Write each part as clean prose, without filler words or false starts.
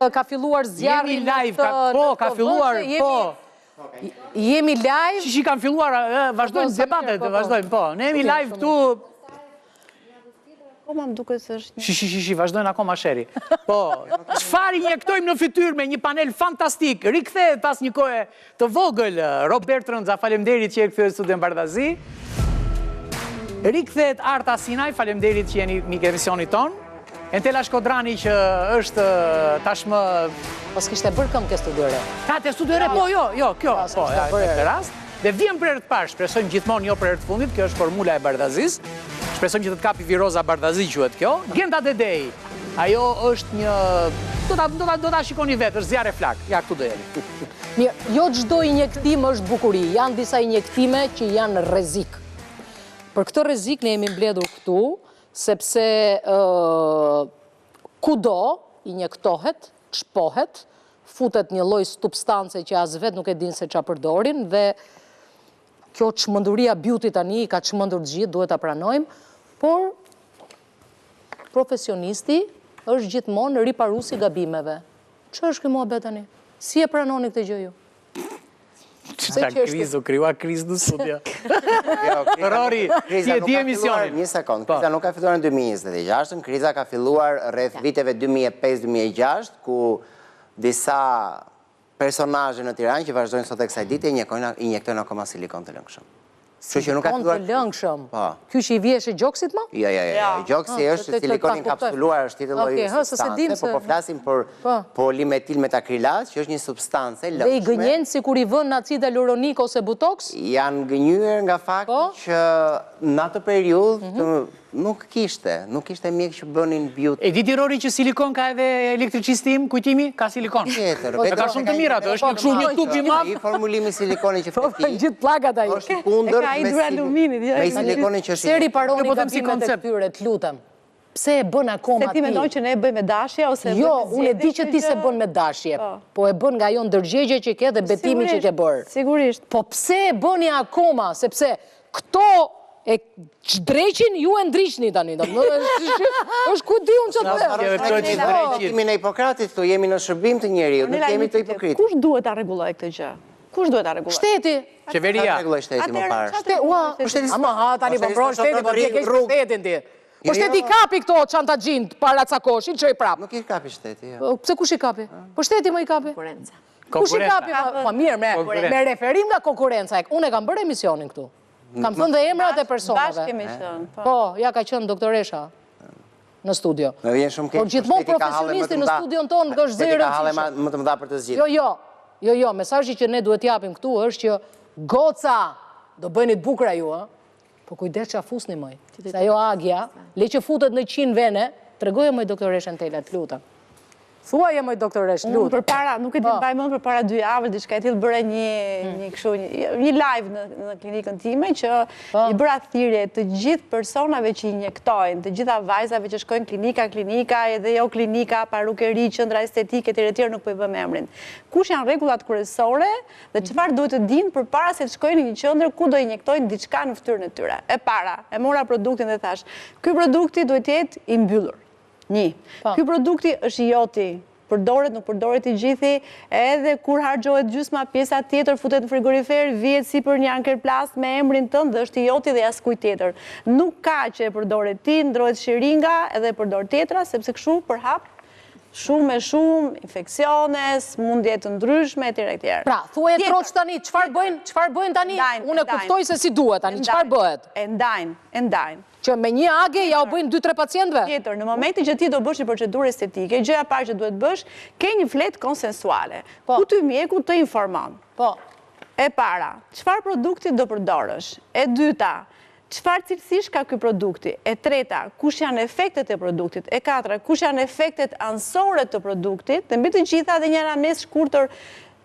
Ka filluar zjarri. Jemi live, ka filluar, po. Jemi live. Që kanë filluar, vazhdojnë debatet, vazhdojnë, po. Ne jemi live këtu. Akoma më duket se është Shi, vazhdojnë akoma sheri. Po, çfarë injektojmë në fytyrë me një panel fantastik. Rikthehet pas një kohe të vogël Robert Rëndza, faleminderit që e kthye studion Bardhazi. Rikthehet Arta Sinaj, faleminderit që jeni mikë emisionit ton. Entela Shkodrani që është tashmë... Po s'kishte bërë këmë ke studiore. Ka te studiore? Po, jo, kjo. Po, në rast. Dhe vjen për herë të parë, shpresojmë gjithmonë jo për herë të fundit, kjo është formula e Bardhazis. Shpresojmë që të kapi Viroza Bardhazi quhet kjo. Genda Dedej. Ajo është një... Do ta shikoni vetë, është zjarre flak. Ja, këtu do jeni. Mirë, jo çdo injektim është bukuri. Janë disa injektime që janë rrezik. Për këtë rrezik ne jemi mbledhur këtu, sepse kudo injektohet, çpohet, futet një lloj substance që as vetë nuk e din se çfarë përdorin dhe kjo çmenduria beauty tani ka çmendur të gjithë, duhet ta pranojmë, por profesionisti është gjithmonë riparuesi gabimeve. Ç'është ky muhabet tani? Si e pranoni këtë gjë ju? Ta krizu, krija krizë në studio. Rori, ti e di emisionin. Një sekund, kriza nuk ka filluar në 2026, kriza ka filluar rreth viteve 2005-2006, ku disa personazhe në Tiranë që vazhdojnë sot e kësaj dite injektojnë akoma silikon të lëngshëm. Silikon të lëngshëm? Ky që i vjesh e gjoksit më? Jo. Gjoksi është silikon inkapsuluar, është tjetër lloj substance, por po flasim për polimetil metakrilat, që është një substance lëngshme. Dhe i gënjen si kur i vën acid hialuronik ose botox? Janë gënyer nga fakti që në atë periudhë nuk kishte mjek që bënin beauty. E diti Rori që silikon ka edhe elektricistim, kujtimi? Ka silikon. Tjetër. Ka shumë të mira, është një kështu një tub i madh. I formulimi silikoni që feti. Gjithë plagat ai. Është kundër me silikonin që Se riparoni gabimet e këtyre, të lutem. Pse e bën akoma ti? Se ti mendon që ne e bëjmë me dashje ose Jo, unë e di që ti se bën me dashje, po e bën nga ajo ndërgjegje që ke dhe betimi që ke bërë. Sigurisht. Po pse e bëni akoma? Sepse këto e dreqin, ju e ndriqni tani. është ku di unë që të dhe. Kemi në Hipokratit, këtu jemi në shërbim të njeriut, nuk jemi të hipokritë. Kush duhet ta rregullojë këtë gjë? Kush duhet ta rregullojë? Shteti. Qeveria. Rregulloj shteti më parë. Ama ha, tani po mbron shteti, po ti e ke shtetin ti. Po shteti kapi këto çantaxhin para cakoshin, çoj prap. Nuk i kapi shteti. Pse kush i kapi? Po shteti më i kapi. Kush i kapi? Po mirë, me referim nga konkurenca. Unë e kam bërë emisionin këtu. Kam thënë dhe emrat e personave. Bashkë kemi qenë. Po, ja ka qenë doktoresha në studio. Më vjen shumë keq. Por gjithmonë profesionisti në studion tonë është zero. Më të mëdha për të zgjidhur. Jo, mesazhi që ne duhet japim këtu është që goca, do bëni të bukura ju, po kujdes çfarë fusni moj. Se ajo agja, le që futet në 100 vene, tregoje moj doktoreshën Tela, të lutem. Thuaje moj doktoresh, lutem. Përpara, nuk e di mbaj mend përpara 2 javësh diçka e tillë bëra një live në klinikën time që i bëra thirrje të gjithë personave që injektojnë, të gjitha vajzave që shkojnë klinika, edhe jo klinika, parukeri, qendra estetike etj. Nuk po i vëm emrin. Kush janë rregullat kryesore dhe çfarë duhet të dinë përpara se të shkojnë në një qendër ku do injektojnë diçka në fytyrën e tyre. E para, e mora produktin dhe thash, ky produkti duhet të jetë i mbyllur. Ky produkti është joti, përdoret, nuk përdoret i gjithi, edhe kur harxhohet gjysma, pjesa tjetër futet në frigorifer, vihet sipër një ankerplast me emrin tënd dhe është i joti dhe askujt tjetër. Nuk ka që e përdoret ti, ndrohet sheringa edhe e përdor tjetra, sepse kështu përhap shumë infeksione, smundje të ndryshme etj. Pra, thuaj troç tani, çfarë bëjnë tani? Unë e kuptoj se si duhet tani, çfarë bëhet? E ndajnë. Që me një age ja u bëjnë 2-3 pacientëve? Tjetër, në momentin që ti do bësh një procedurë estetike, gjëja parë që duhet bësh, ke një fletë konsensuale. Ku ty mjeku të informon. E para, çfarë produkti do përdorësh? E dyta, çfarë cilësish ka ky produkti? E treta, kush janë efektet e produktit? E katra, kush janë efektet anësore të produktit? Dhe mbi të gjitha dhe një anamnezë shkurtër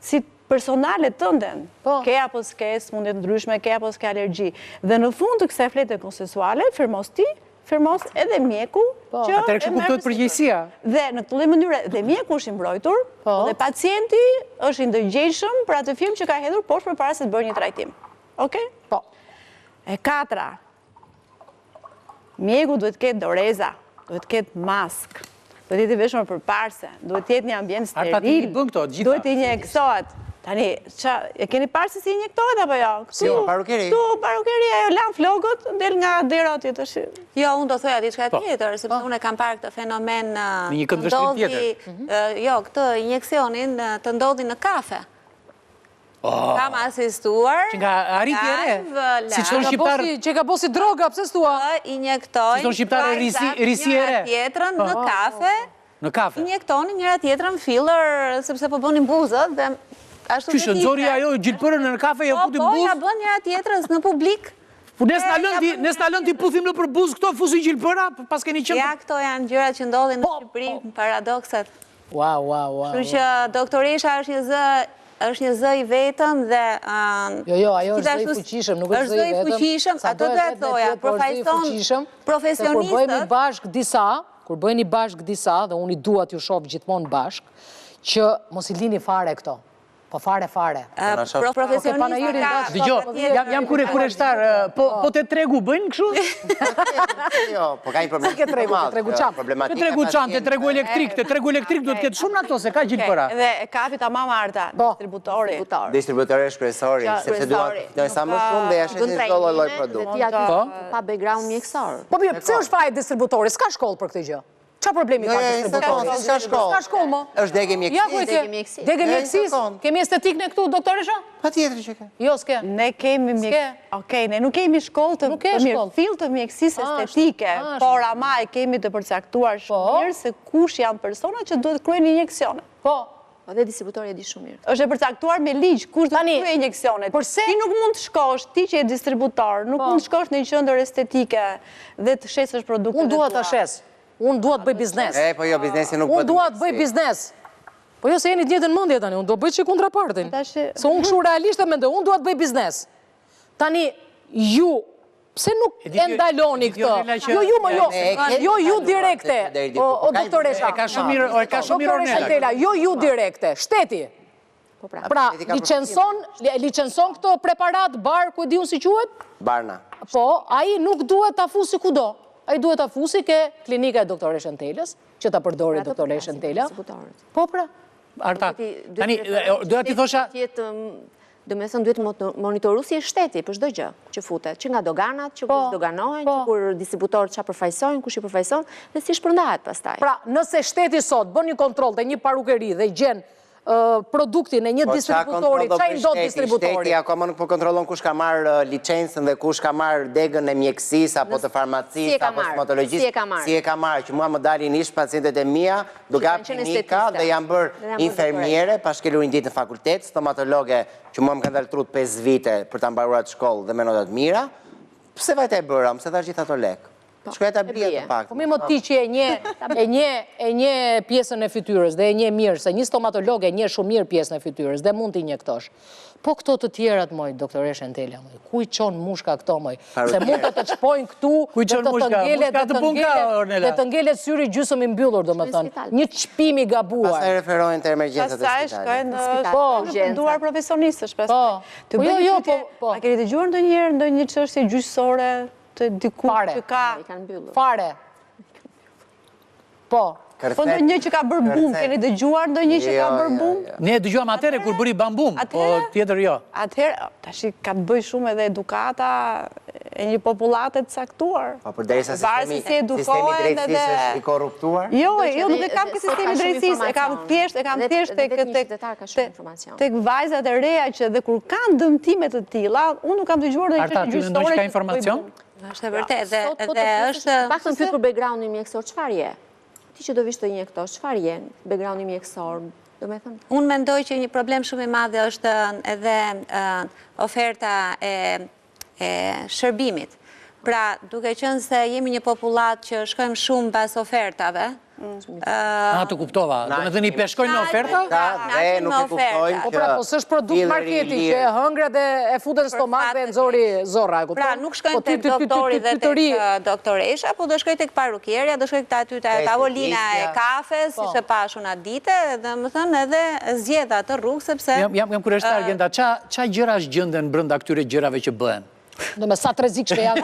si personale tënden, ke apo s'ke smundje të ndryshme, ke apo s'ke alergji. Dhe në fund të kësaj flete konsensuale, firmos ti, firmos edhe mjeku, që atëherë kështu kuptohet përgjegjësia. Dhe në këtë lloj mënyre dhe mjeku është i mbrojtur, dhe pacienti është i ndërgjegjshëm për atë firmë që ka hedhur poshtë përpara se të bërë një trajtim. Okej? Po. E katra, mjeku duhet të ketë doreza, duhet të ketë maskë. duhet jetë i veshur përparse, duhet jetë një ambient Arta, ti steril, bën këto, gjitha. duhet i injektohet. Tani, e keni parë se si injektohet apo jo? Si, parukeri. Këtu parukeri, ajo lan flokët, del nga dera atje të shi. Jo, unë do thoja diçka tjetër, sepse unë e kam parë këtë fenomen Në një këndvështrim tjetër. Jo, këtë injeksionin të ndodhi në kafe. Kam asistuar. Që nga arritje e re. live, Si që thonë shqiptar, Që ka bosi droga, pse s'tua? injektojnë Si thonë shqiptarë, risi e re. njëra tjetrën në kafe, në kafe. injektonin njëra tjetrën filler, sepse po bënin buzët dhe ashtu Qyshë, nëzori ajo gjilpërën në kafe, jo futin Po, ja buzë. bën njëra tjetrës në publik. Po nes na lën ti puthim në për buzë këto, fusin gjilpëra, pas keni qëmë. Ja, këto janë gjërat që ndodhin në Shqipëri, paradoksat. Wow. Kështu që doktoresha është një zë i vetëm dhe... Jo, ajo është zë i fuqishëm, nuk është zë i vetëm. Është zë i fuqishëm, ato do e thoja, profesionistët... Kur bëjni bashk disa, dhe unë i dua t'ju shoh gjithmonë bashk, që mos i lini fare këto. Po fare. Profesionistët ka... Dëgjo, jam kureshtar, po te tregu bëjnë kështu? Jo, po ka një problem. Ke tregu çam. Te tregu çam, te tregu elektrik duhet ketë shumë në ato, se ka gjilpëra. Dhe e kapi tamam Arta, distributori. Distributori është kryesori, sepse duhet sa më shumë dhe jashtë një çdo lloj produkt. Ti aty pa background mjekësor. Po mirë, pse është fare distributori? S'ka shkollë për këtë gjë. Qa problemi ka distributori? S'ka shkollë. S'ka shkollë, mo. Është dege mjekësisë. Dege mjekësisë. Kemi estetik në këtu, doktoresha? Patjetër që ka. Jo, s'ke. Ne kemi ne nuk kemi shkollë të mirë, fill të mjekësisë estetike, por ama e kemi të përcaktuar shumë mirë se kush janë persona që duhet kryejnë injeksione. Po. Dhe distributori e di shumë mirë. Është e përcaktuar me ligj kush do të kryejë injeksionet. Ti nuk mund të shkosh, ti që je distributor, nuk mund të shkosh në një qendër estetike dhe të shesësh produktet. Unë dua ta shes. Unë dua të bëj biznes. Po jo, biznesi nuk bëhet. Unë dua të bëj biznes. Po jo se jeni të njëjtën mendje tani, unë do bëj që kontrapartin. Se unë kështu realisht e mendoj, unë dua të bëj biznes. Tani ju pse nuk e ndaloni këtë? Jo ju direkte. O doktoresha. E ka shumë mirë Ornella. Jo ju direkte, shteti. Pra, licenson këto preparat bar, ku e di unë si quhet? Barna. Po, ai nuk duhet ta fusi kudo. Ai duhet ta fusi ke klinika e doktoreshën Telës, që ta përdori doktoreshën Tela. Po pra. Arta, tani, doja ti thosha... Do me thënë, duhet monitoru si e shteti për çdo gjë që futet, që nga doganat, që kur doganohen, që kur distributorët që përfaqësojnë, kush i përfaqëson, dhe si shpërndahet pastaj. Pra, nëse shteti sot bën një kontroll te një parukeri dhe gjen produktin e një distributori, qa i ndot distributori? Shteti akoma nuk po kontrollon kush ka marrë licencën dhe kush ka marrë degën e mjekësisë apo të farmacisë apo stomatologjisë. Si e ka marrë, që mua më dalin ish pacientet e mia, duke hap klinika dhe janë bërë infermiere, pa shkelur një ditë në fakultet, stomatologe që mua më kanë dalë trut 5 vite për ta mbaruar atë shkollë dhe me nota të mira. Pse vajte e bëra, pse thash gjithë ato lek? Shkoja ta blia të pak. Po mi më ti që e një pjesën e fytyrës dhe e një mirë, se një stomatolog e një shumë mirë pjesën e fytyrës dhe mund t'i injektosh. Po këto të tjerat, moj, doktoreshën Tela, moj, ku i qonë mushka këto, moj? Se mund të shpojnë këtu dhe të ngelet syri gjysëm i mbyllur, do më thënë. Një çpimi gabuar. Pastaj referojnë të emergjencat e spitalit. Pastaj shkojnë në duar profesionistësh. Po. A keni dëgjuar ndonjëherë ndonjë çështje gjyqësore të diku që ka... Fare. Po. Po ndonjë që ka bërë bum, keni dëgjuar ndonjë që ka bërë bum? Ne dëgjuam atëre kur bëri bambum, po tjetër jo. Atëherë, tash ka të bëj shumë edhe edukata e një popullate të caktuar. Po përderisa sistemi drejtësisë është i korruptuar? Jo, nuk e kam këtë sistemi drejtësisë, e kam thjesht tek vajzat e reja që dhe kur kanë dëmtime të tilla, unë nuk kam dëgjuar ndonjë gjyqësore. Arta, ty mendon që ka informacion? Është e vërtetë, dhe është... Pak të pyet për backgroundin mjekësor, çfarë je? Ti që do vish të injektosh, çfarë je? Backgroundi mjekësor, do me thënë? Unë mendoj që një problem shumë i madh është edhe oferta e shërbimit. Pra, duke qenë se jemi një popullat që shkojmë shumë pas ofertave. Të kuptova, do me thënë i peshkojnë në oferta? Dhe nuk i kuptojnë që... Po s'është produkt marketi që e hëngra dhe e futet në stomak dhe nxori zorra. Pra, nuk shkojnë tek doktori dhe tek doktoresha, po do shkojnë tek parukierja, do shkojnë aty te tavolina e kafes, si që pashun atë dite, dhe më thënë edhe zgjedha të rrugë, sepse... Jam kurioztar, Genda, qa gjëra është gjënden brenda këtyre gjërave që bëhen? Do me sa të rrezikshme janë.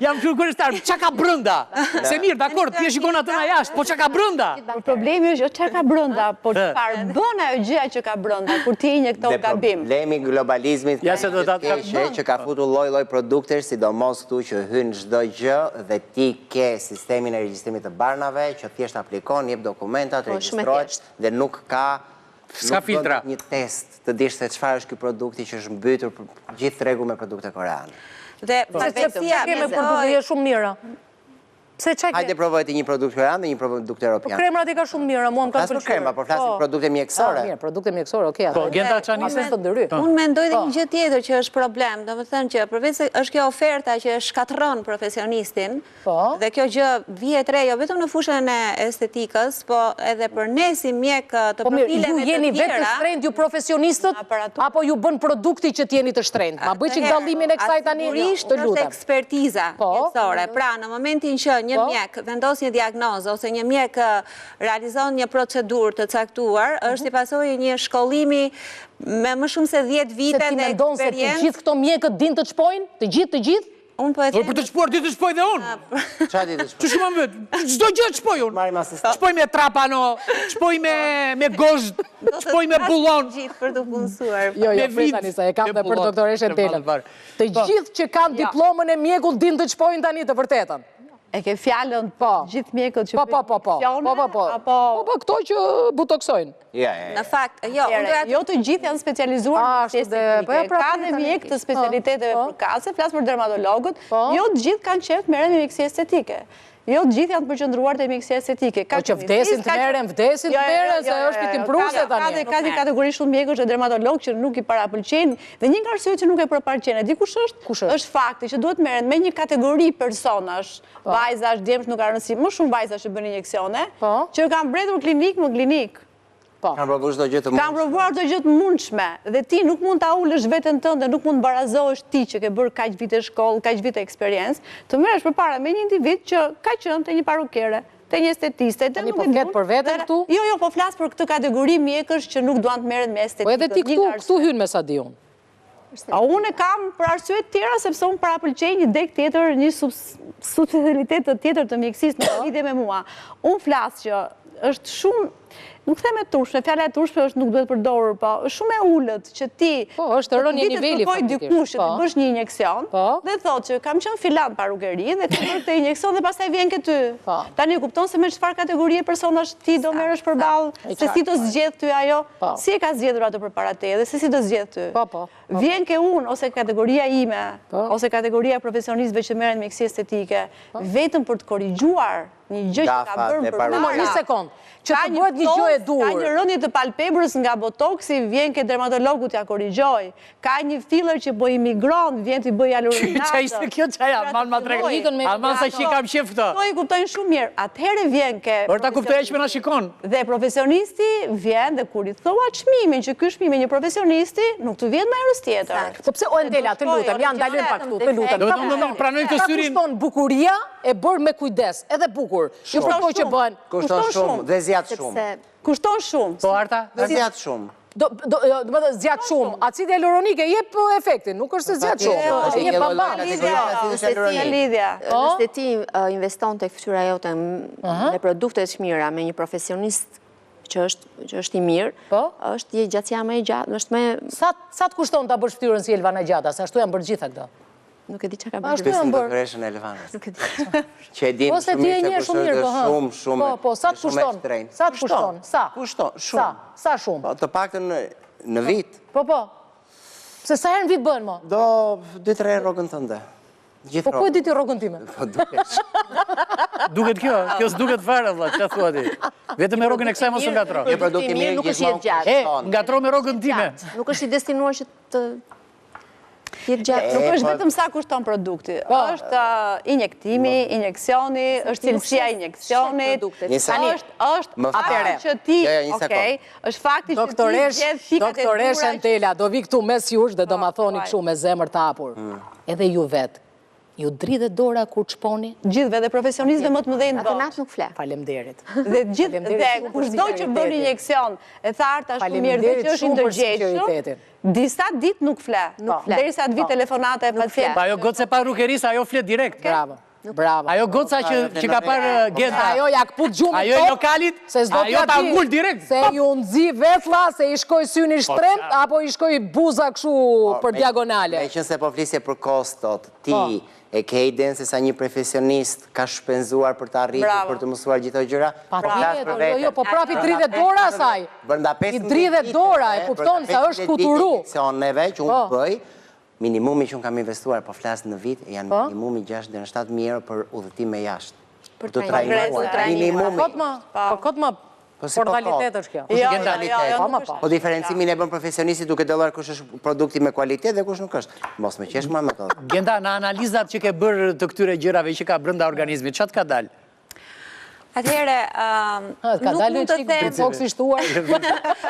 Jam kërkueshtar, çka ka brenda? Se mirë, dakor, ti e shikon atë nga jashtë, po çka ka brenda? Problemi është çka ka brenda, po çfarë bën ajo gjëja që ka brenda kur ti injekton gabim. Problemi globalizmit që ka futur lloj-lloj produktesh, sidomos këtu që hyn çdo gjë dhe ti ke sistemin e regjistrimit të barnave që thjesht aplikon, jep dokumentat, regjistrohet dhe nuk ka Ska filtra. Një test të dish se çfarë është ky produkti që është mbytur për gjithë tregu me produkte koreane. Dhe Pse kemi produkte shumë mira? Pse çka ke? Hajde provoj ti një produkt korean dhe një produkt evropian. Kremrat i ka shumë mira, mua më kanë pëlqyer. Krema, por flasim produkte mjekësore. Mirë, produkte mjekësore, okay. Po, Genta çani se të ndëry. Unë mendoj dhe një gjë tjetër që është problem, domethënë që përveç se është kjo oferta që shkatërron profesionistin, dhe kjo gjë vihet re jo vetëm në fushën e estetikës, po edhe për ne si mjek të profileve të tjera. Ju jeni vetë të shtrenjtë ju profesionistët apo ju bën produkti që t'jeni të shtrenjtë? Ma bëj çik dallimin e kësaj tani, të lutem. Është ekspertiza mjekësore. Pra, në momentin që një mjek vendos një diagnozë ose një mjek realizon një procedurë të caktuar, është i pasojë një shkollimi me më shumë se 10 vite dhe eksperiencë. Se ti mendon se të gjithë këto mjekët din të çpojnë? Të gjithë? Unë po e them. Për të çpuar ti të çpoj dhe unë. Çfarë ti të çpoj? Çu shkojmë vetë? Çdo gjë çpoj unë. Marrim asistent. Çpoj me trapano, çpoj me gozh, çpoj me bullon. Gjithë për të punësuar. Jo, tani sa e kam dhe për doktoreshën Telën. Të gjithë që kanë diplomën e mjekut din të çpojnë tani të vërtetën. E ke fjalën gjithë mjekët që Po, këto që butoksojnë. Në fakt, jo të gjithë janë specializuar në mjekësi estetike. Ka dhe mjekë të specialiteteve përkatëse, flas për dermatologët, jo të gjithë kanë qef të merren me mjekësi estetike. Jo të gjithë janë të përqendruar te mjekësia estetike. Po që vdesin të merren, se ajo është pitim pruse tani. Ka një kategori shumë mjekësh dhe dermatologë që nuk i parapëlqejnë dhe një nga arsyet që nuk e parapëlqejnë, dikush është fakti që duhet merren me një kategori personash, vajzash, djemsh, nuk ka rëndësi, më shumë vajzash që bën injeksione, që kanë mbledhur klinik më klinik. Kanë provuar çdo gjë të mundshme. Kanë provuar çdo gjë të mundshme dhe ti nuk mund ta ulësh veten tënde, nuk mund barazohesh ti që ke bërë kaq vite shkollë, kaq vite eksperiencë, të merresh përpara me një individ që ka qenë te një parukere, te një estetiste, te nuk e për veten këtu. Jo, po flas për këtë kategori mjekësh që nuk duan të merren me estetikë. Po edhe ti këtu hyn me sa di unë. Unë kam për arsye të tjera sepse unë parapëlqej një deg tjetër, një subspecialitet tjetër të mjekësisë në lidhje me mua. Unë flas që është shumë nuk them e turshme, fjala e turshme është nuk duhet përdorur, po është shumë e ulët që ti është rënje niveli dikush që të bësh një injeksion dhe thotë që kam qenë filan parukeri dhe kam bërë këtë injeksion dhe pastaj vjen ke ty. Tani kupton se me çfarë kategorie personash ti do merresh përballë, se si do zgjedh ty ajo, si e ka zgjedhur atë përpara teje dhe se si do zgjedh ty. Vjen ke unë ose kategoria ime, ose kategoria e profesionistëve që merren me mjekësi estetike, vetëm për të korrigjuar një gjë që ka bërë përpara. Një sekond. Që të bëhet një gjë e dur. Ka një rënje të palpebrës nga botoksi, vjen ke dermatologu t'ja korrigjoj. Ka një filler që bëj migron, vjen t'i bëj alurinatë. Kjo qaja, man ma tregu. Alman sa që kam qef këtë. To i kuptojnë shumë mirë. Atëhere vjen ke... Por ta kuptoj që me na shikon. Dhe profesionisti vjen dhe kur i thua çmimin, që ky çmimi një profesionisti, nuk të vjen më herës tjetër. Po pse o Endela, të lutem, janë dalën pak këtu, të lutem. Pranoj të syrin. Kushton bukuria e bërë me kujdes, edhe bukur. Ju përkoj që bën. Kushton shumë dhe zjat shumë. Kushton shumë. Po Arta? Dhe zjat shumë. Do më të zjat shumë. Acidi hialuronik e jep efektin, nuk është se zjat shumë. E jep pamban. Nëse ti investon të fytyra jote me produkte të mira, me një profesionist që është i mirë, është gjatësia më e gjatë, është më... Sa të kushton ta bësh fytyrën si Elvana Gjata, se ashtu janë bërë gjitha këto? Nuk e di që ka bërë. Shpesim doktoreshën e Elvanës. Nuk e di. Që e dim shumë mirë se kushton shumë, po, sa të kushton? Sa të kushton? Sa? Kushton, shumë. Sa shumë? Të paktën në vit. Po. Se sa herë në vit bën, mo? Do 2-3 rrogën tënde. Po ku e diti rrogën time? Po duket. Duket kjo s'duket fare, vlla, çfarë thua ti? Vetëm me rrogën e kësaj mos u ngatro. Një produkt i mirë gjithmonë. Ngatro me rrogën time. Nuk është i destinuar që të jetë gjatë. Nuk është vetëm sa kushton produkti. Është injektimi, injeksioni, është cilësia e injeksionit. Është fakti që ti, është fakti që ti gjedh fikat e tura. Doktoreshën Tela, do vi këtu mes jush dhe do ma thoni kështu me zemër të hapur. Edhe ju vetë. ju dridhe dora kur çponi? Gjithve dhe profesionistëve më të mëdhenj në Atë botë. natë nuk fle. Faleminderit. Dhe gjithë dhe kushdo që bën injeksion, e tha Arta shumë mirë dhe që është ndërgjegjshëm, disa ditë nuk fle. Derisa të vi telefonata e pacientit. Ajo goca pa rrukerisa, ajo flet direkt. Bravo. Bravo. Ajo goca që ka parë Genta. Ajo ja këput gjumë Ajo e lokalit, ajo ta ngull direkt. Se ju nxi vetlla, se i shkoj syni shtremt, apo i shkoj buza këshu për diagonale. Me qënë se po flisje për kostot, ti e ke idenë se sa një profesionist ka shpenzuar për të arritur, për të mësuar gjithë gjëra? Pa tjetër, jo, po prapi 30 dora asaj. I 30 dora, e kupton se është kuturu. Që unë bëj, minimumi që unë kam investuar, po flasë në vit, janë minimumi 6 dhe në 7.000 euro për udhëtim me jashtë. Për të trajnuar, minimumi. Po këtë më formalitet është kjo. Po diferencimin e bën profesionisti duke dëlluar kush është produkti me kualitet dhe kush nuk është. Mos me qesh më me to. Genda, në analizat që ke bërë të këtyre gjërave që ka brenda organizmit, çfarë ka dalë? Atëhere, nuk mund të them... Foks i shtuar.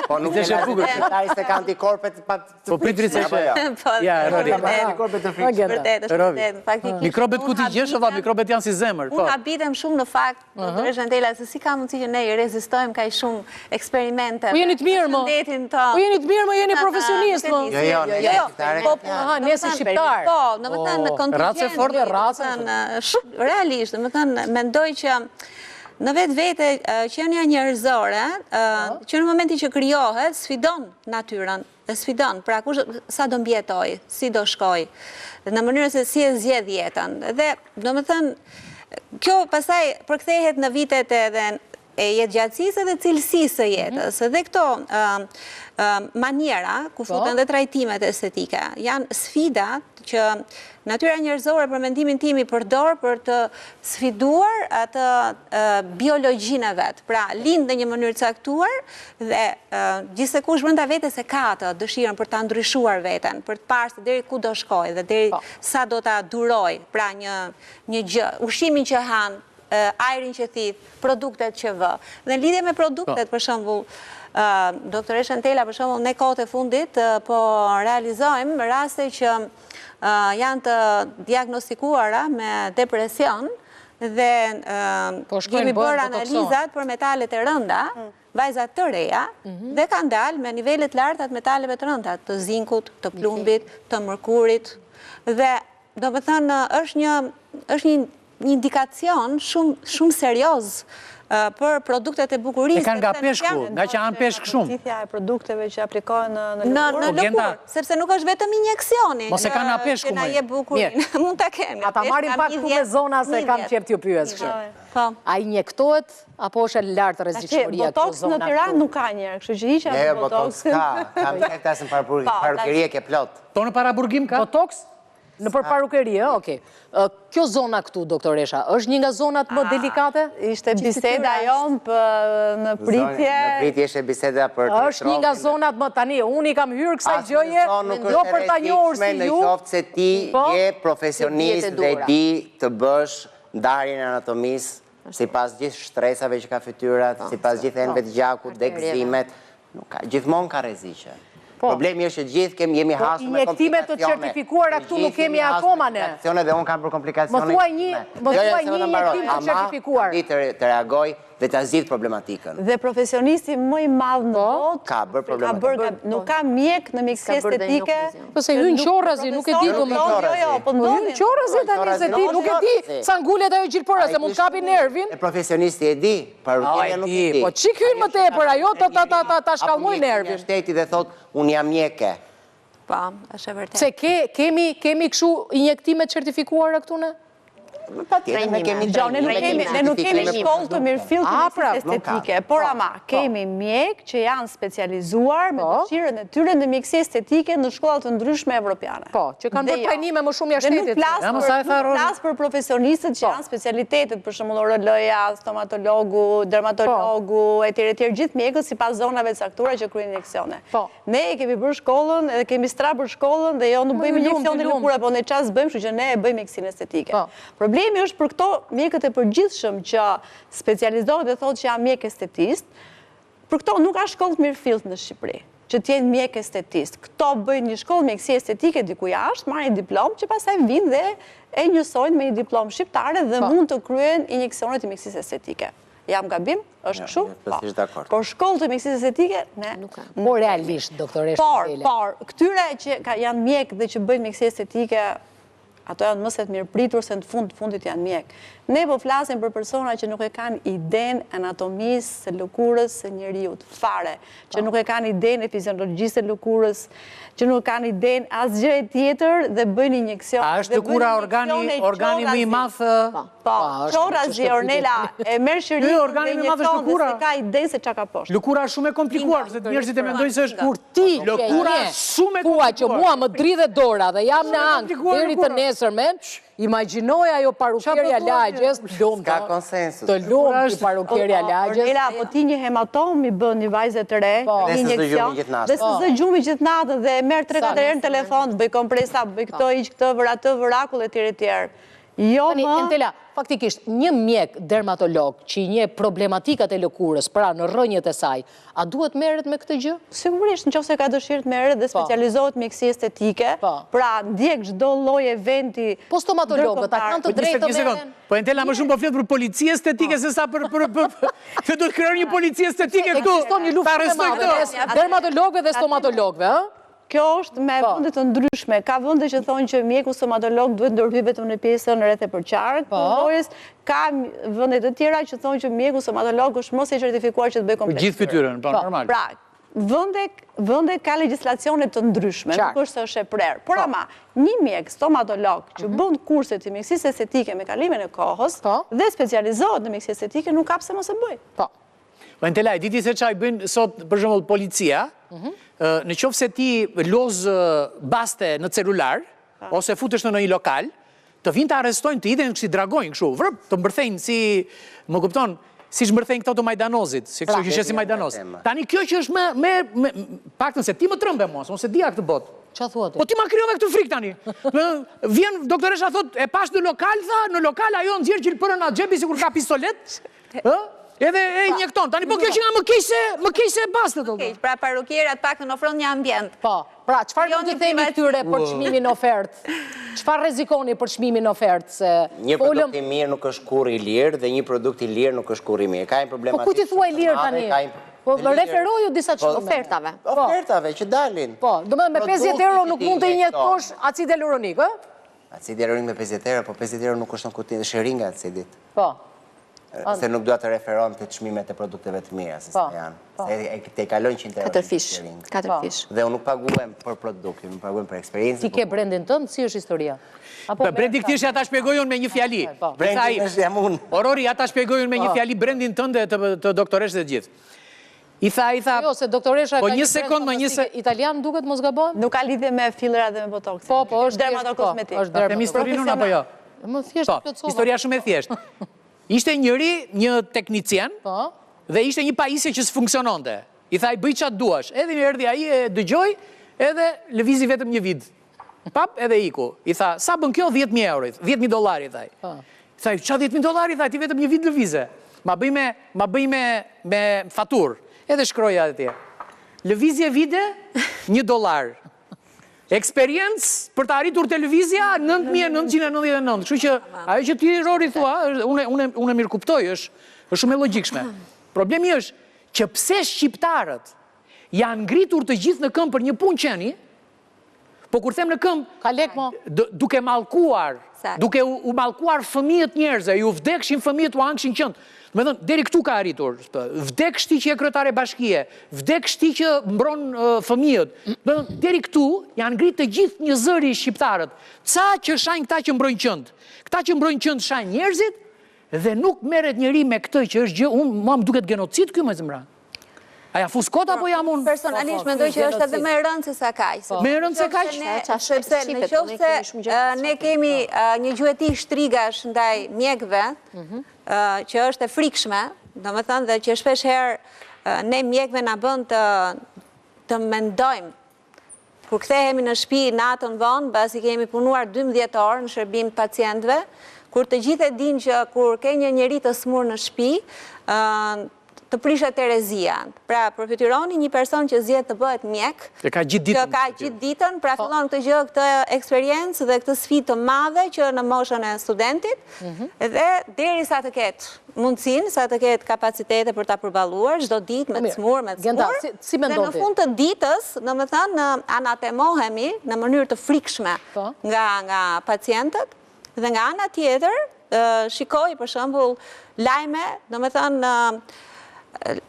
Po nuk është e bukur. Tari se ka antikorpet... Po pritri se që... Ja, Rori. Mikrobet ku ti gjesh, ova, mikrobet janë si zemër. Unë habitem shumë në fakt, Dr. Shantela, se si ka mundësi që ne i rezistojmë ka i shumë eksperimente. Po jeni të mirë, më. Po jeni të mirë, më jeni profesionist, më. Jo, nëse shqiptar. Po, në më thënë në kontingent, realisht, në më thënë, mendoj që në vetë vete që janë njerëzore, që në momenti që kryohet, sfidon natyrën, dhe sfidon, pra sa do mbjetoj, si do shkoj, në mënyrën se si e zgjedh jetën. Dhe, do më thënë, kjo pasaj përkthehet në vitet edhe e jetë gjatësisë dhe cilësisë e jetës. Dhe këto maniera, ku futen dhe trajtimet estetike, janë sfida që natyra njerëzore për mendimin tim i përdor për të sfiduar atë biologjinë e vetë. Pra, lind në një mënyrë caktuar dhe gjithsekush brenda vetes e ka atë dëshirën për ta ndryshuar veten, për të parë se deri ku do shkoj dhe deri sa do ta duroj. Pra, një gjë, ushqimin që han, ajrin që thith, produktet që vë. Dhe në lidhje me produktet, për shembull, Dr. Shantela, për shembull, ne kohët e fundit po realizojmë raste që janë të diagnostikuara me depresion dhe kemi bërë analizat për metalet e rënda, vajzat të reja, dhe kanë dalë me nivelet larta të metaleve të rënda, të zinkut, të plumbit, të mërkurit, dhe do të thënë është një indikacion shumë serioz për produktet e bukurisë. E kanë nga peshku, nga që anë peshk shumë. Gjithja e produkteve që aplikohen në lëkurë. Në lëkurë, sepse nuk është vetëm injeksioni. Mos e kanë nga peshku, që na jep bukurinë. Mund ta kemi. Ata marrin pak këtu me zona se kam qep t'ju pyes kështu. A injektohet apo është e lartë rrezikshmëria këto botox zona? Në Tiranë nuk ka njerë, kështu që hiqa me botox. Kam qeftas në parukeri ke plot. Po në paraburgim ka? Botox? Në për parukeri, okej. Kjo zona këtu, doktoresha, është një nga zonat më delikate? Ishte biseda jonë në pritje. Në pritje ishte biseda për të është një nga zonat më tani. Unë i kam hyrë kësaj gjëje, do për ta njohur si ju. Në qoftë se ti je profesionist dhe di të bësh ndarjen e anatomisë, si pas gjithë shtresave që ka fytyrat, si pas gjithë enëve të gjakut, dhe gëzimet, gjithmonë ka rreziqe. Problemi është që gjithë jemi hasur me komplikacione. Injektimet të certifikuara këtu nuk kemi akoma ne. Dhe unë kam për komplikacione. Më thuaj një injektim të certifikuar. Ama të reagoj dhe të zgjidh problematikën. Dhe profesionisti më i madh në botë ka bërë problematikën. Nuk ka mjek në mjekësi estetike. Po se hyn qorrazi, nuk e di domethënë. Po hyn qorrazi tani se ti nuk e di sa ngulet ajo gjilpora se mund kapi nervin. E profesionisti e di, parukeria nuk e di. Po çik hyn më tepër ajo ta shkallmoj nervin. Shteti dhe thot unë jam mjeke. Po, është e vërtetë. Se kemi kështu injektime certifikuara këtu ne? Ne nuk kemi shkollë të mirëfillt të mjekësisë estetike, por ama kemi mjek që janë specializuar me dëshirën e tyre në mjekësi estetike në shkollat të ndryshme evropiane. Po, që kanë bërë trajnime më shumë jashtë shtetit. Nuk flas për profesionistët që janë specialitetet, për shembull urologja, stomatologu, dermatologu, etj. Gjithë mjekët sipas zonave të caktuara që kryejnë injeksione. Ne kemi bërë shkollën, edhe kemi strapur shkollën dhe jo nuk bëjmë injeksione lëkure, po ne çfarë bëjmë, kështu që ne e bëjmë mjekësinë estetike. Problemi është për këto mjekët e përgjithshëm që specializohet dhe thotë që janë mjek estetist, për këto nuk ka shkollë të mirëfillt në Shqipëri. që t'jenë mjek estetist. Këto bëjnë një shkollë mjekësie estetike diku jashtë, marrin një diplomë që pastaj vinë dhe e njësojnë me një diplomë shqiptare dhe mund të kryen injeksionet të mjekësisë estetike. Jam gabim? Është kështu? Por shkollë të mjekësisë estetike, ne. Po realisht, doktoresh Antela. Por, këtyre që janë mjek dhe që bëjnë mjekësie estetike, ato janë mëset mirë pritur se në fundit janë mjek. Ne po flasim për persona që nuk e kanë iden anatomisë së lëkurës së njeriut, fare, që nuk e kanë iden e fiziologjisë së lëkurës, që nuk kanë iden asgjë e tjetër dhe bëjnë injeksion. A është lëkura organi më i madh? Po, çorazi, Ornela, e merr shërimin dhe injekton dhe se ka iden se çka ka poshtë. Lëkura është shumë e komplikuar, se njerëzit e mendojnë se është Kur ti lëkura shumë e thua që komplikuar. mua më dridhe dora dhe jam në ankth deri të nesërmen, imagjinoj ajo parukierja lagjes, Ka konsensus. të lumtë parukierja lagjes. Ornela, po ti një hematom i bën një vajze të re, Dhe se zë gjumi gjithë natën. dhe se zë gjumi gjithë natën dhe merr 3-4 herë në telefon, bëj kompresa, bëj këto, iq këtë, vër atë, vër akull e tjerë. Jo Tani, më... Antela, faktikisht, një mjek dermatolog që i nje problematikat e lëkurës, pra në rrënjët e saj, a duhet merret me këtë gjë? Sigurisht, nëse ka dëshirë të merret dhe specializohet mjekësi estetike, pra ndjek çdo lloj eventi. Po stomatologët, a kanë të drejtë të merren? Po Antela më shumë po flet për polici estetike se sa për që do të krijojë një polici estetike këtu. Ekziston një luftë e madhe mes dermatologëve dhe stomatologëve, ëh? Kjo është me vende të ndryshme. Ka vende që thonë që mjeku stomatolog duhet ndërhyj vetëm në pjesën rreth e përqarët të lojës. Ka vende të tjera që thonë që mjeku stomatolog është mos i certifikuar që të bëjë kompleks. Gjithë fytyrën, po normal. Pra, vende ka legjislacione të ndryshme, nuk është se është e prerë. Por ama, një mjek stomatolog që bën kurse të mjekësisë estetike me kalimin e kohës dhe specializohet në mjekësi estetike, nuk ka pse mos e bëj. Po. Po Antela, e diti se çfarë bëjnë sot për shembull policia? Në qoftë se ti loz baste në celular, ose futesh në një lokal, të vinë të arrestojnë, të idhen si dragojnë kështu, vrap, të mbërthejnë si, më kupton, si shmbërthejnë këto të Majdanozit, si kështu që si Majdanoz. Tani kjo që është me paktën se ti më trëmbe mos, unë se dia këtë botë. Qa thua ti? Po ti ma kryove këtë frikë tani. Vjen doktoresha thot, e pash në lokal, tha, në lokal ajo nxjerr gjilpërën atë xhepi sikur ka pistolet. Edhe e injekton. Tani po kjo që nga më keq se bastet. Pra parukierat paktën ofron një ambient. Po, pra, çfarë do t'i themi këtyre për çmimin ofertë? Çfarë rrezikoni për çmimin ofertë? Një produkt i mirë nuk është kurrë i lirë dhe një produkt i lirë nuk është kurrë i mirë. Ka një problematikë. Po ku ti thua i lirë tani? Po referoju disa ofertave. Ofertave që dalin. Po, domethënë me 50 euro nuk mund të injektosh acid hialuronik, ë? Acid hialuronik me 50 euro, po 50 euro nuk është në kutinë sheringa e acidit. Po. Se nuk duhet të referon të çmimet e produkteve të mira, se janë. Se te kalojnë 100 euro. 4 fish. Dhe unë nuk paguem për produktin, nuk paguem për eksperiencën. Ti ke brendin tënd, si është historia? Brendi këtij ata shpjegojnë me një fjali. Brendi është jam unë. Orori, ata shpjegojnë me një fjali brendin tënde të doktoreshë dhe gjithë. I tha... Jo, se doktoresha ka një brend italian duket mos gabon? Nuk ka lidhje me fillerat dhe me botox. Po, është dermatokosmetik. Është dermatokosmetik apo jo? Më thjesht plotësova. Historia shumë e thjeshtë. Ishte njëri, një teknicien, dhe ishte një pajisje që s'funksiononte. I tha, i bëj qatë duash. Edhe një erdhi ai e dëgjoj, edhe lëvizi vetëm një vid. Pap, edhe iku. I tha, sa bën kjo? 10.000 euro, 10.000 dolari, thaj. I tha, qa 10.000 dolari, thaj, ti vetëm një vid lëvize. Ma bëj me fatur. Edhe shkroja dhe tje. Lëvizje vide, $1. Eksperiencë për të arritur televizja 9.999. Kështu që ajo që ti Rori thua, unë e mirë kuptoj, është shumë e logjikshme. Problemi është që pse shqiptarët janë ngritur të gjithë në këmbë për një punë qeni, po kur them në këmbë, ka lek mo, duke u mallkuar fëmijët njerëzve, ju vdekshin fëmijët, u ankshin qëndë. Me thënë, deri këtu ka arritur. Vdek shti që e kryetare bashkie, vdek shti që mbron fëmijët. Deri këtu janë ngritë të gjithë një zëri shqiptarët. Ca që shajnë këta që mbrojnë qëndë. Këta që mbrojnë qëndë shajnë njerëzit dhe nuk merret njëri me këtë që është gjë, mua më duket genocid ky më zemra. Aja fuskot apo jam unë? Personalisht mendoj që është edhe me rëndë se sa kaq. Me rëndë se kaq? Sepse në qoftë se ne kemi një gjueti shtrigash ndaj mjekëve, që është e frikshme, domethënë dhe që shpesh herë ne mjekëve na bën të mendojmë. Kur kthehemi në shtëpi natën vonë, pasi kemi punuar 12 orë në shërbim të pacientëve, kur të gjithë e dinë që kur ke një njerëz të smur në shtëpi, të prishet erezia. Pra, përfytyroni një person që zgjedh të bëhet mjek, që ka gjithë ditën, pra fillon këtë gjë, këtë eksperiencë dhe këtë sfidë të madhe që në moshën e studentit, dhe derisa të ketë mundësinë, sa të ketë kapacitete për ta përballuar çdo ditë me të smur, dhe në fund të ditës, domethënë anatemohemi në mënyrë të frikshme nga pacientët, dhe nga ana tjetër shikoj për shembull lajme, domethënë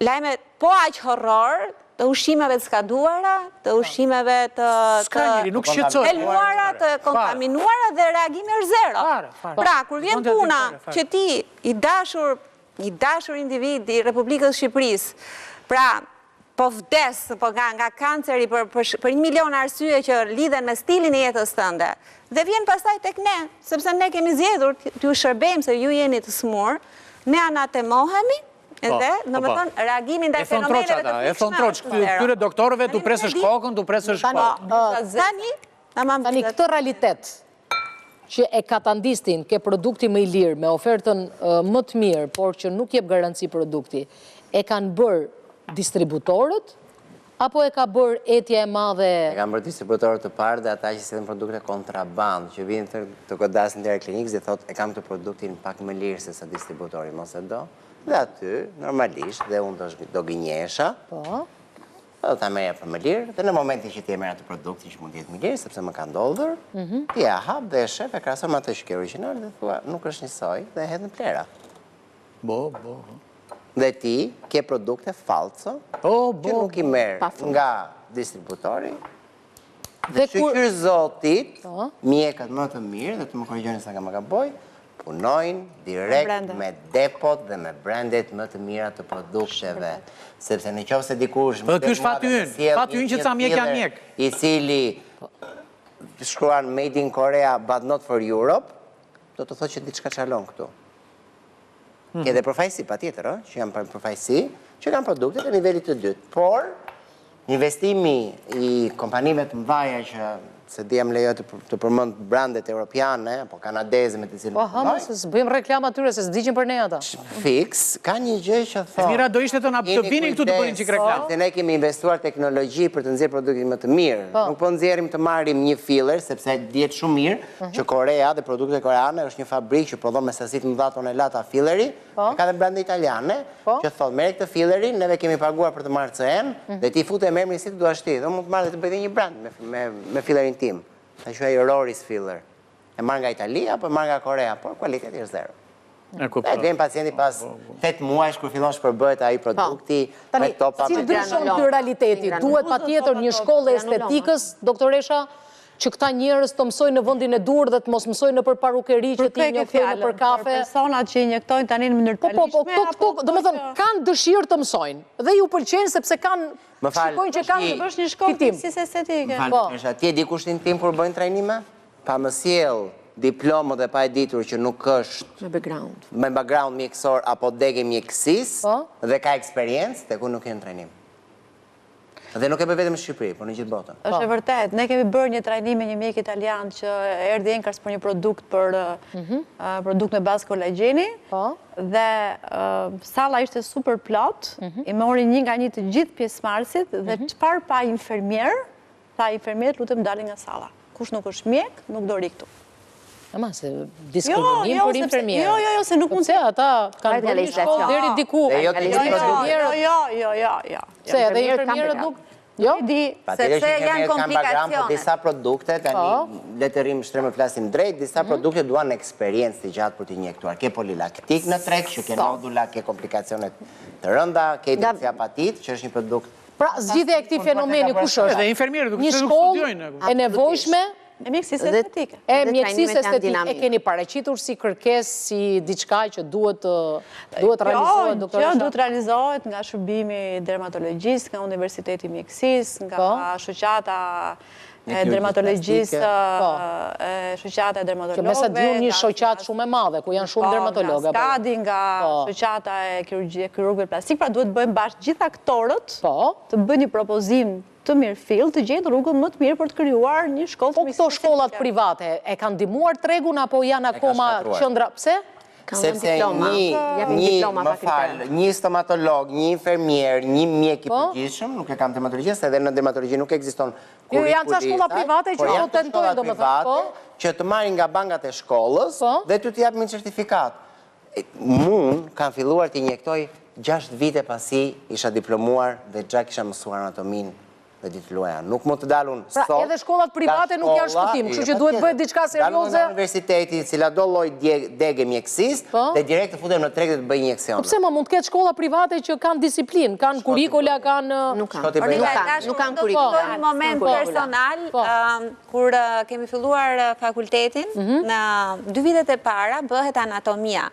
lajme po aq horror të ushqimeve të skaduara, të ushqimeve të helmuara, të kontaminuara dhe reagimi është zero. Pra, kur vjen puna që ti i dashur individ i Republikës Shqipërisë, pra po vdes nga kanceri për 1 milion arsye që lidhen me stilin e jetës tënde, dhe vjen pastaj tek ne, sepse ne kemi zgjedhur t'ju shërbejmë se ju jeni të smur, ne anatemohemi, edhe, domethënë, reagimin ndaj fenomeneve të frikshme. E thon troç, këtyre doktorëve tu presësh kokën, tu presësh Tani këtë realitet që e katandistin ke produkti më i lirë me ofertën më të mirë, por që nuk jep garanci produkti, e kanë bërë distributorët, apo e ka bërë etja e madhe? E kanë bërë distributorët të parë dhe ata që sillen produkte kontraband, që vinë të godasin deri klinikës dhe thotë e kam këtë produktin pak më lirë se sa distributori, mos e do. Dhe aty, normalisht, dhe unë do gënjesha, do ta merja për më lirë, dhe në momentin që ti e merr atë produktin që mund të jetë më lirë, sepse më ka ndodhur, ti e hap dhe e shef e krahason me atë që ke origjinal dhe thua, nuk është njësoj dhe e hedh në plera. Dhe ti ke produkte falso që nuk i merë nga distributori dhe shqyqyr zotit mjekët më të mirë dhe të më korrigjoni sa ka më gaboj punojnë direkt me depot dhe me brandet më të mira të produkteve, sepse në qoftë se dikush ky është fati ynë që ca mjek janë mjek i cili shkruan made in Korea but not for Europe, do të thotë që diçka çalon këtu. Ke dhe përfaqësi pa tjetër, që janë përfaqësi, që kanë produkte të nivelit të dytë. Por, investimi i kompanive të mëdha që se di jam lejo të përmend brandet europiane, apo kanadeze me të cilën punoj. Po, se bëjmë reklam atyre, se s'diqin për ne ata. Fix, ka një gjë që thotë. Mira, do ishte të vinin këtu të bënin çik reklam. Se ne kemi investuar teknologji për të nxjerrë produktin më të mirë. Nuk po nxjerrim të marrim një filler, sepse dihet shumë mirë që Korea dhe produktet koreane është një fabrikë që prodhon me sasi të mëdha tonelata filleri, ka dhe brande italiane, që thotë merr këtë fillerin, neve kemi paguar për të marrë CN, dhe ti fute merr si të duash ti, dhe mund të marrë dhe të bëj një brand me fillerin tim. Ta quaj Roris filler. E marr nga Italia apo e marr nga Korea, por kualiteti është zero. Dhe vjen pacienti pas 8 muajsh kur fillon shpërbëhet ai produkti, me topa. Si ndryshon ky realiteti? Duhet patjetër një shkollë estetikës, doktoresha, që këta njerëz të mësojnë në vendin e dur dhe të mos mësojnë nëpër parukeri që ti njoftojnë nëpër kafe. Personat që injektojnë tani në mënyrë palishme. Po, domethënë kanë dëshirë të mësojnë dhe ju pëlqen sepse kanë shikojnë që kanë të bësh një shkollë mjekësisë estetike. Ti e di kushtin tim kur bëjnë trajnime? Pa më sjell diplomë dhe pa e ditur që nuk është me background mjekësor apo degë mjekësisë dhe ka eksperiencë, tek unë nuk jenë trajnim. Dhe nuk e bëj vetëm në Shqipëri, por në gjithë botën. Është e vërtet. Ne kemi bërë një trajnim me një mjek italian që erdhi Enkars për një produkt me bazë kolagjeni dhe salla ishte super plot, i mori një nga një të gjithë pjesëmarrësit dhe çfarë pa infermier, tha infermierët lutem dalin nga salla. Kush nuk është mjek, nuk do ri këtu. Ama se diskriminim për infermierë. Jo, se nuk mund të... ata kanë bërë një shkollë deri diku. Jo. Se edhe infermierët nuk... Jo, sepse janë komplikacione. Disa produkte, tani le të rrim shtrem flasim drejt, disa produkte duan eksperiencë të gjatë për të injektuar. Ke polilaktik në treg, që ke nodula, ke komplikacionet të rënda, ke diapatit, që është një produkt. Pra, zgjidhja e këtij fenomeni kush është? Edhe infermierët një shkollë e nevojshme e mjekësisë estetike. E mjekësisë estetike. E keni paraqitur si kërkesë, si diçka që duhet realizohet, doktoresha? Jo, duhet realizohet nga shërbimi dermatologjisë, nga Universiteti Mjekësisë, nga shoqata e dermatologjisë, shoqata e dermatologëve. Që mesa diun një shoqatë shumë e madhe, ku janë shumë dermatologë. Nga Skadi, nga shoqata e kirurgëve plastik, pra duhet bëjmë bashkë gjithë aktorët të bëjnë një propozim të mirë fill, të gjetë rrugën më të mirë për të krijuar një shkollë të mjekësisë. Po këto shkollat private e kanë ndihmuar tregun apo janë akoma qendra? Pse? Sepse një stomatolog, një infermier, një mjek i përgjithshëm, nuk e kam dermatologjisë, edhe në dermatologji nuk ekziston kurrikulum. Janë ca shkolla private që janë tentojnë domethënë, që të marrin nga bankat e shkollës dhe ty të japin një certifikat. Mun kam filluar të injektoj 6 vite pasi isha diplomuar dhe gja kisha mësuar anatomin dhe ditulloja. Nuk mund të dalun sot. Pra edhe shkollat private nuk janë shpëtim, kështu që duhet bëhet diçka serioze. Dalun nga universiteti, cila do lloj dege mjekësisë dhe direkt të futem në treg dhe të bëj injeksione. Po pse më mund të ketë shkolla private që kanë disiplinë, kanë kurrikula, kanë Nuk kanë kurrikula. Një moment personal, kur kemi filluar fakultetin, në 2 vitet e para bëhet anatomia.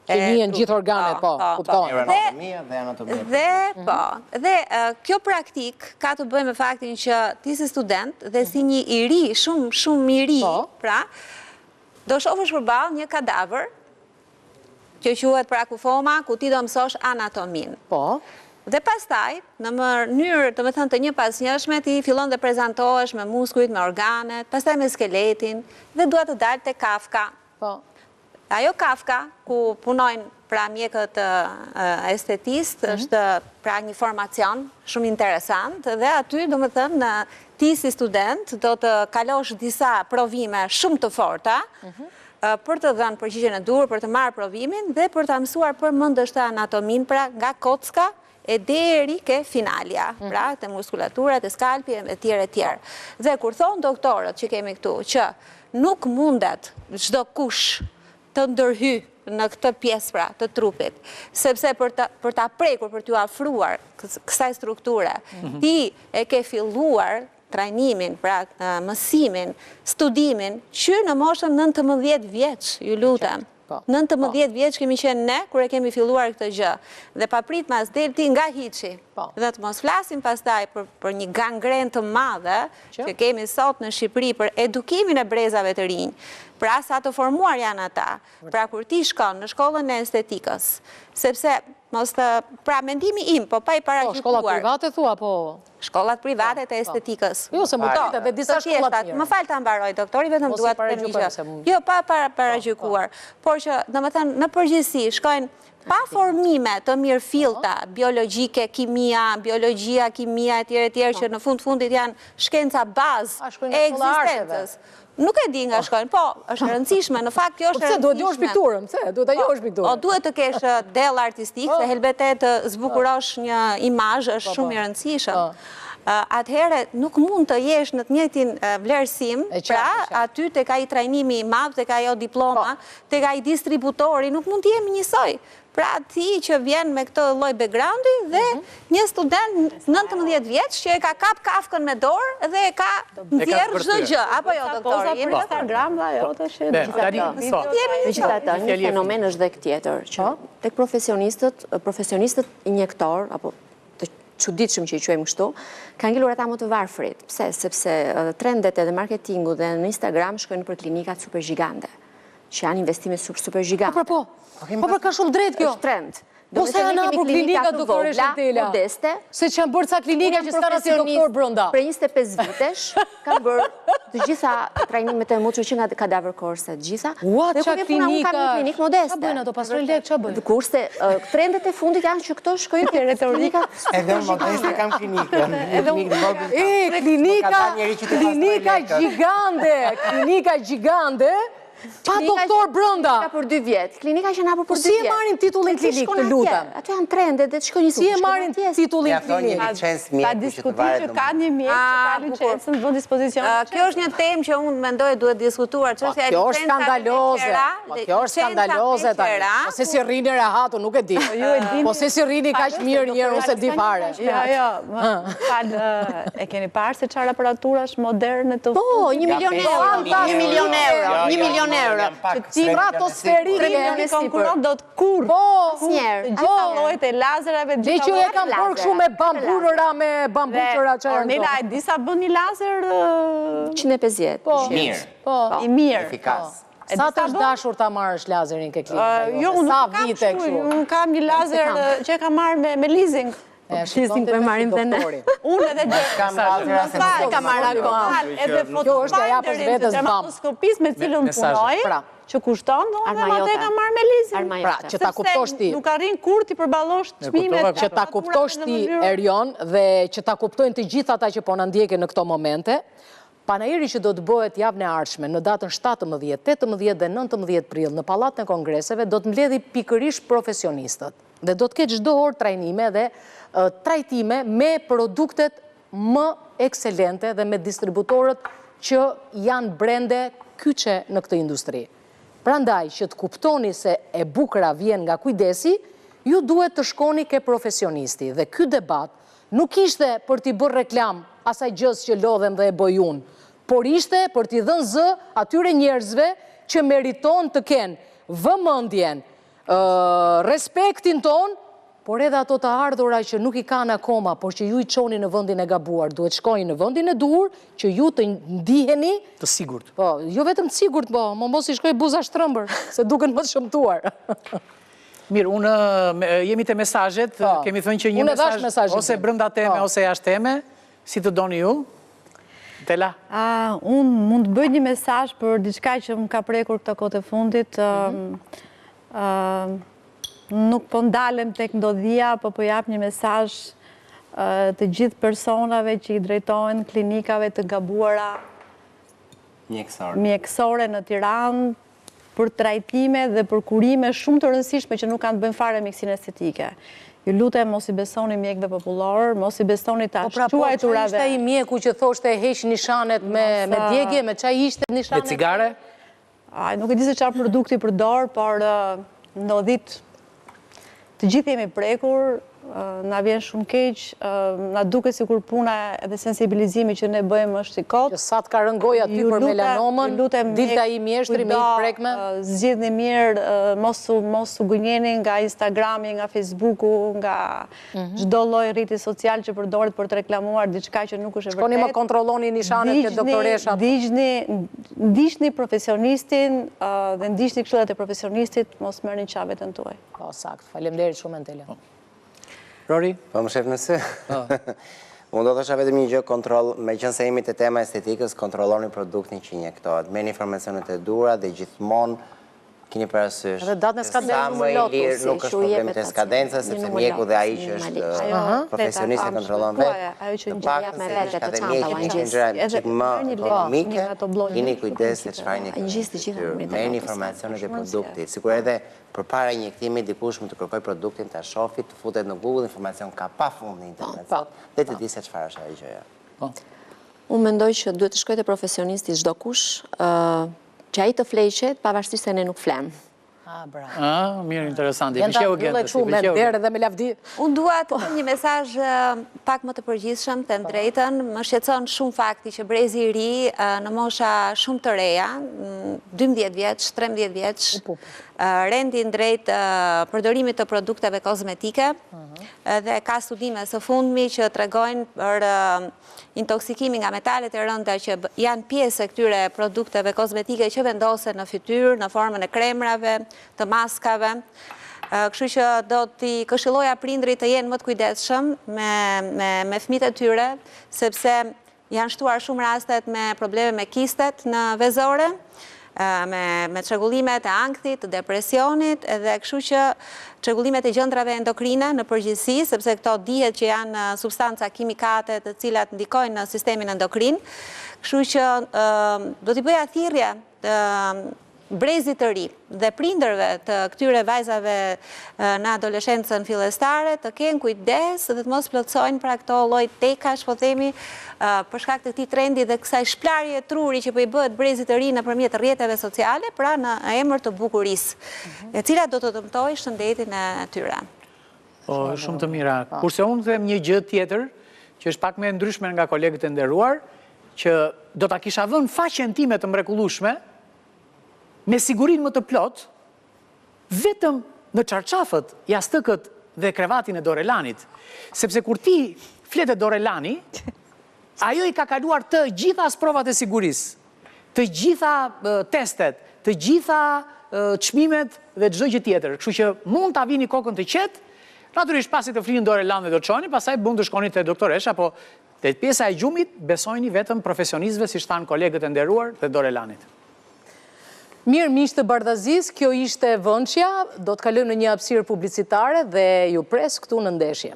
Kemia në gjithë organet, po, kuptohet. Anatomia dhe anatomia. Dhe kjo praktik ka të bëjë me faktin që ti si student dhe si një i ri, shumë i ri, pra, do shofësh përballë një kadavër që quhet pra kufoma, ku ti do mësosh anatomin. Po. Dhe pastaj, në mënyrë të më thënë të një pasnjëshme, ti fillon dhe prezentohesh me muskujt, me organet, pastaj me skeletin, dhe duhet të dalë te Kafka. Po. Ajo Kafka, ku punojnë pra mjekët estetist, është pra një formacion shumë interesant, dhe aty do më thënë ti si student do të kalosh disa provime shumë të forta, për të dhënë përgjigjen e duhur, për të marrë provimin dhe për të mësuar përmendështë anatomin, pra nga kocka e deri ke finalja, pra të muskulaturat, e skalpi, e tjerë. Dhe kur thonë doktorët që kemi këtu, që nuk mundet çdo kush të ndërhy në këtë pjesë pra të trupit, sepse për ta prekur, për t'ju afruar kësaj strukture, ti e ke filluar trajnimin, pra mësimin, studimin, që në moshën 19 vjeç, ju lutem. 19 vjeç kemi qenë ne, kur e kemi filluar këtë gjë. Dhe paprit mas del ti nga hiqi. Dhe të mos flasim pastaj për një gangren të madhe, që kemi sot në Shqipëri për edukimin e brezave të rinj. Pra sa të formuar janë ata. Pra kur ti shkon në shkollën e estetikës, sepse pra mendimi im, po pa i paraqituar. Shkollat private thua, po? Shkollat private të estetikës. Jo, se më të dhe disa shkollat mirë. Më falë të ambaroj, doktori, vetëm duhet të një gjë. Jo, pa paragjykuar. Por që, në më thënë, në përgjithësi, shkojnë pa formime të mirë filta, biologjike, kimia, biologjia, kimia, e tjerë, që në fundit janë shkenca bazë e ekzistencës. Nuk e di nga shkojnë, po, është rëndësishme, në fakt kjo është rëndësishme. Duhet të josh pikturën, duhet të josh pikturën. O, duhet të kesh del artistik, se helbete të zbukurosh një imazh është shumë i rëndësishëm. Atëherë nuk mund të jesh në të njëjtin vlerësim, pra aty tek ai trajnimi i madh, tek ajo diploma, tek ai distributori, nuk mund të jemi njësoj. Pra ti që vjen me këtë lloj backgroundi dhe një student 19 vjeç që e ka kap Kafkën me dorë dhe e ka nxjerr çdo gjë, apo jo doktor? Jemi në Instagram dhe ajo të shit. Megjithatë, një fenomen është dhe tjetër, që tek profesionistët injektor apo të çuditshëm që i quajmë kështu, kanë ngelur ata më të varfrit. Pse? Sepse trendet edhe marketingu dhe në Instagram shkojnë për klinikat super gjigante, që janë investime super gjigante. Po për ka shumë drejt kjo. është trend. Po se janë apur klinikat doktore Shantela. Modeste. Se që janë bërë ca klinika që s'ka si doktor brënda. Për 25 vitesh, kanë bërë të gjitha trajnimet e motrë që nga kadavër korse, të gjitha. Ua, qa klinika? Ka një klinik modeste. Qa bëjnë ato, pasroj lek, qa bëjnë? Kurse, trendet e fundit janë që këto shkojnë të retorika. Edhe në modeste kam klinikën. Klinika gjigande, pa doktor brënda. Klinika për 2 vjetë. Klinika që nga për 2 vjetë. Si e marin titullin klinik të lutem? Ato janë trendet dhe të shkojnë një Si e marin titullin klinik? Ta diskutuar që ka një mjek që ka licencën të vënd dispozicion. Kjo është një temë që unë mendoj duhet diskutuar. Kjo është skandaloze. Kjo është skandaloze. Po se si rrini rehatu, nuk e di. Po se si rrini ka që mirë njërë, unë se di fare. Jo, e keni parë se qarë aparaturash moderne të... Po, 1 milion euro. 1 milion euro. 1 milion euro. Që ti stratosferike në konkuron do të kur. Po, njerë. Gjitha lojt e lazerave. Dhe që e kam përë këshu me bamburëra, me bambuqëra që janë. Ornela, e disa bën një lazer... 150. Mirë. I mirë. Efikas. Sa të është dashur ta marrësh lazerin ke klinikë? Jo, unë kam një lazer që e kam marrë me leasing. Shqisin për marim dhe ne. Unë edhe Kam kaltëra se nuk ka marrë akoma. edhe Kjo është e japës vetës bam. dermatoskopis me cilën punoj, Pra. që kushton, dhe Arma unë atë jote. ka marrë me lizin. Arma Pra, jote. që ta kuptosh ti. Nuk arrin kur ti përballosh çmimet. Që ta kuptosh ti, Erion, dhe që ta kuptojnë të gjithë ata që po na ndjekin në këto momente, panajiri që do të bëhet javën e ardhshme në datën 17, 18 dhe 19 prill në Pallatin e Kongreseve do të mbledhë pikërisht profesionistët dhe do të ketë çdo orë trajnime dhe trajtime me produktet më ekselente dhe me distributorët që janë brende kyçe në këtë industri. Prandaj që të kuptoni se e bukura vjen nga kujdesi, ju duhet të shkoni ke profesionisti dhe ky debat nuk ishte për t'i bërë reklam asaj gjës që lodhem dhe e bëj unë, por ishte për t'i dhënë zë atyre njerëzve që meriton të kenë vëmendjen, respektin ton, por edhe ato të ardhura që nuk i kanë akoma, por që ju i çoni në vendin e gabuar, duhet shkojnë në vendin e duhur, që ju të ndiheni Të sigurt. po, jo vetëm të sigurt, po, mos i shkoj buza shtrëmbër, se duken më të shëmtuar. Mirë, unë jemi të mesazhet, kemi thënë që një Unë e dash mesazh mesazhin ose tim. brenda teme ose jashtë teme, si të doni ju? Tela? Unë mund të bëj një mesazh për diçka që më ka prekur këto kohë të fundit. Nuk po ndalem tek ndodhia, po jap një mesazh të gjithë personave që i drejtojnë klinikave të gabuara mjekësore në Tiranë për trajtime dhe për kurime shumë të rëndësishme që nuk kanë të bëjnë fare me mjekësinë estetike. Ju lutem mos i besoni mjekëve popullor, mos i besoni ta shquajturave. Po pra, ishte i mjeku që thoshte heq nishanet me djegje, me çaj ishte nishanet? Me cigare? Nuk e di se çfarë produkti përdor, por ndodhit të gjithë jemi prekur, na vjen shumë keq, na duke sikur puna edhe sensibilizimi që ne bëjmë është i kot. Që sa të ka rëngoj aty për melanomën, dilta i mjeshtri me i prekme? Zgjidhni mirë, mos u gënjeni nga Instagrami, nga Facebooku, nga çdo lloj rrjeti social që përdoret për të reklamuar diçka që nuk është e vërtetë. Shkoni më kontrolloni nishanet të doktoreshat. Ndiqni profesionistin dhe ndiqni këshillat e profesionistit, mos merrni çavetën tuaj. Po, sakt. Faleminderit shumë Entela. Rori? Po më shef nëse. Unë do të thosha vetëm një gjë, kontroll, me qënë se jemi të tema estetikës, kontrolloni produktin që injektohet. Merrni informacionet e duhura dhe gjithmonë keni parasysh. Edhe datën e skadencës sa më i lirë nuk është problemi të skadencës, sepse mjeku dhe ai që është profesionist e kontrollon vetë. Të paktën se është akademia që një gjëra më ekonomike, keni kujdes se çfarë injektojnë. Merrni informacionet e produktit. Sikur edhe përpara injektimit dikush mund të kërkoj produktin, ta shohë, të futet në Google, informacion ka pafund në internet dhe të di se çfarë është ajo gjëja. Unë mendoj që duhet të shkojë te profesionisti çdo kush, që ai të fleqet, pavarësisht se ne nuk flem. Bravo. Mirë, interesant. Jenta gyllë kështu me derë dhe me lavdi. Unë dua të them një mesazh pak më të përgjithshëm, them drejtën. Më shqetëson shumë fakti që brezi i ri në mosha shumë të reja, 12 vjeç, 13 vjeç, rendin drejt përdorimit të produkteve kozmetike dhe ka studime së fundmi që tregojnë për intoksikimin nga metalet e rënda që janë pjesë e këtyre produkteve kozmetike që vendosen në fytyrë, në formën e kremrave, të maskave. Kështu që do t'i këshilloja prindrit të jenë më të kujdesshëm me fëmijët e tyre, sepse janë shtuar shumë rastet me probleme me kistet në vezore, me çrregullimet e ankthit, të depresionit, edhe kështu që çrregullimet e gjendrave endokrine në përgjithësi, sepse këto dihet që janë substanca kimikate të cilat ndikojnë në sistemin endokrin. Kështu që do t'i bëja thirrje brezit të ri dhe prindërve të këtyre vajzave në adoleshencën fillestare të kenë kujdes dhe të mos plotësojnë pra këto lloj tekash, po themi, për shkak të këtij trendi dhe kësaj shplarje truri që po i bëhet brezit të ri nëpërmjet rrjeteve sociale, pra në emër të bukurisë, e cila do të dëmtojë shëndetin e tyre. Po, shumë të mira. Kurse unë them një gjë tjetër, që është pak më e ndryshme nga kolegët e nderuar, që do ta kisha vënë faqen time të mrekullueshme me sigurinë më të plot, vetëm në çarçafët, jastëkët dhe krevatin e Dorelanit. Sepse kur ti fletë Dorelani, ajo i ka kaluar të gjitha provat e sigurisë, të gjitha testet, të gjitha çmimet dhe çdo gjë tjetër. Kështu që mund ta vini kokën të qetë Natyrisht pasi të flinin dore lanë dhe do të qoni, pasaj bund të shkoni të doktoresha, po të pjesa e gjumit besojni vetëm profesionistëve si shtanë kolegët e nderuar dhe dore lanit. Mirë, miqtë të Bardhazis, kjo ishte vënçja, do të kalojmë në një hapësirë publicitare dhe ju pres këtu në ndeshje.